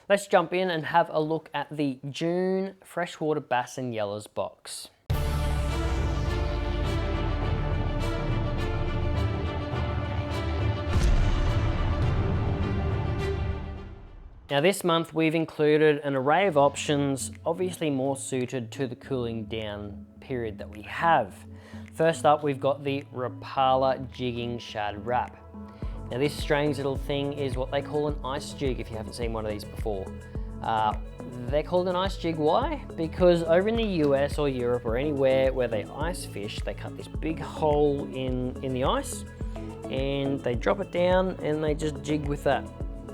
Let's jump in and have a look at the June freshwater bass and yellows box. Now this month we've included an array of options, obviously more suited to the cooling down period that we have. First up, we've got the Rapala jigging shad wrap. Now this strange little thing is what they call an ice jig, if you haven't seen one of these before. They're called an ice jig, why? Because over in the US or Europe or anywhere where they ice fish, they cut this big hole in the ice and they drop it down and they just jig with that,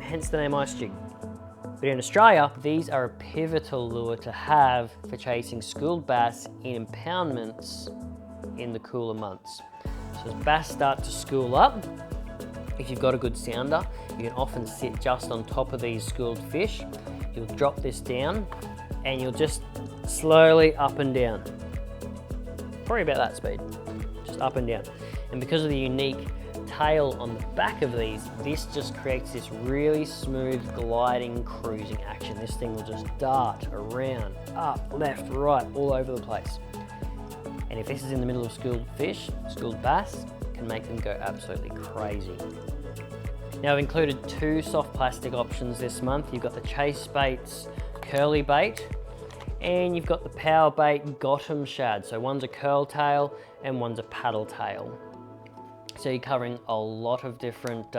hence the name ice jig. But in Australia, these are a pivotal lure to have for chasing schooled bass in impoundments in the cooler months. So as bass start to school up, if you've got a good sounder, you can often sit just on top of these schooled fish. You'll drop this down and you'll just slowly up and down. Probably about that speed, just up and down. And because of the unique tail on the back of these, this just creates this really smooth gliding cruising action. This thing will just dart around, up, left, right, all over the place. And if this is in the middle of schooled fish, schooled bass, can make them go absolutely crazy. Now I've included two soft plastic options this month. You've got the Chase Baits curly bait, and you've got the Power Bait Gotham shad. So one's a curl tail and one's a paddle tail. So you're covering a lot of different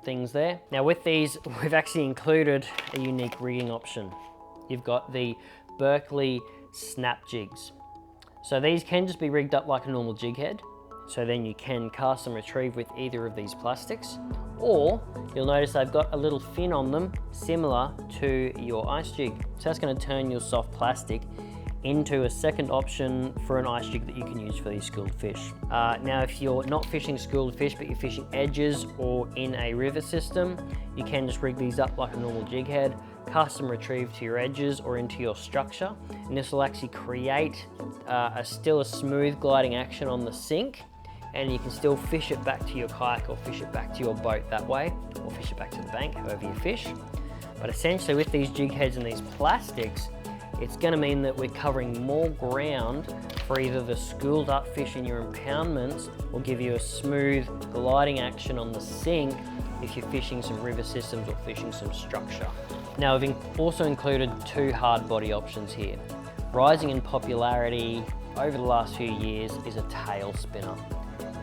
things there. Now with these, we've actually included a unique rigging option. You've got the Berkeley snap jigs. So these can just be rigged up like a normal jig head. So then you can cast and retrieve with either of these plastics, or you'll notice they've got a little fin on them similar to your ice jig. So that's going to turn your soft plastic into a second option for an ice jig that you can use for these schooled fish. Now if you're not fishing schooled fish but you're fishing edges or in a river system, you can just rig these up like a normal jig head, cast and retrieve to your edges or into your structure, and this will actually create still a smooth gliding action on the sink, and you can still fish it back to your kayak or fish it back to your boat that way, or fish it back to the bank, however you fish. But essentially with these jig heads and these plastics, it's going to mean that we're covering more ground for either the schooled up fish in your impoundments or give you a smooth gliding action on the sink if you're fishing some river systems or fishing some structure. Now we've also included two hard body options here. Rising in popularity over the last few years is a tail spinner.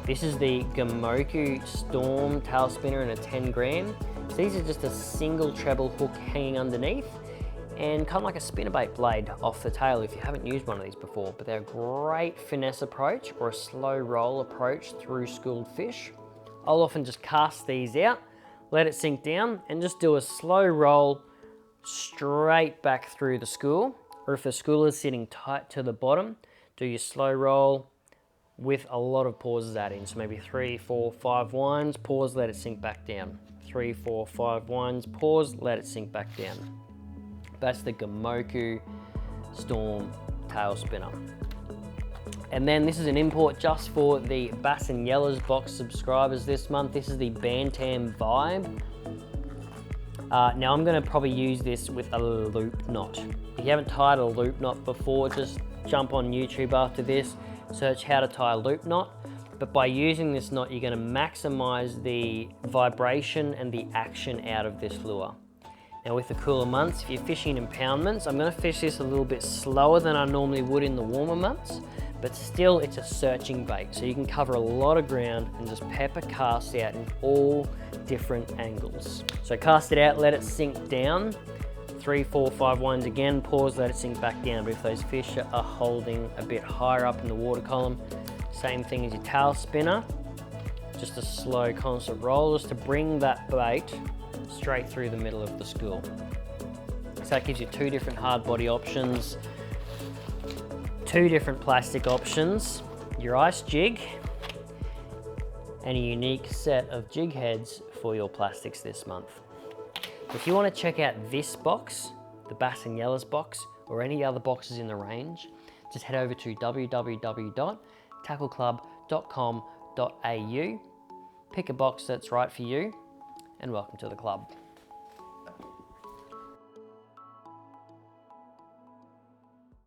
This is the Gamoku Storm tail spinner in a 10 gram. So these are just a single treble hook hanging underneath and kind of like a spinnerbait blade off the tail if you haven't used one of these before, but they're a great finesse approach or a slow roll approach through schooled fish. I'll often just cast these out, let it sink down and just do a slow roll straight back through the school, or if the school is sitting tight to the bottom, do your slow roll with a lot of pauses added in. So maybe 3, 4, 5 winds, pause, let it sink back down. 3, 4, 5 winds, pause, let it sink back down. That's the Gamoku Storm tail spinner. And then this is an import just for the Bass and Yellas box subscribers this month. This is the Bantam Vibe. Now I'm going to probably use this with a loop knot. If you haven't tied a loop knot before, just jump on YouTube after this, search how to tie a loop knot. But by using this knot, you're going to maximize the vibration and the action out of this lure. Now with the cooler months, if you're fishing in impoundments, I'm going to fish this a little bit slower than I normally would in the warmer months, but still it's a searching bait. So you can cover a lot of ground and just pepper cast out in all different angles. So cast it out, let it sink down. 3, 4, 5 winds again, pause, let it sink back down. But if those fish are holding a bit higher up in the water column, same thing as your tail spinner, just a slow constant roll just to bring that bait straight through the middle of the school. So that gives you two different hard body options, two different plastic options, your ice jig, and a unique set of jig heads for your plastics this month. If you want to check out this box, the Bass and Yellas box, or any other boxes in the range, just head over to www.tackleclub.com.au, pick a box that's right for you, and welcome to the club.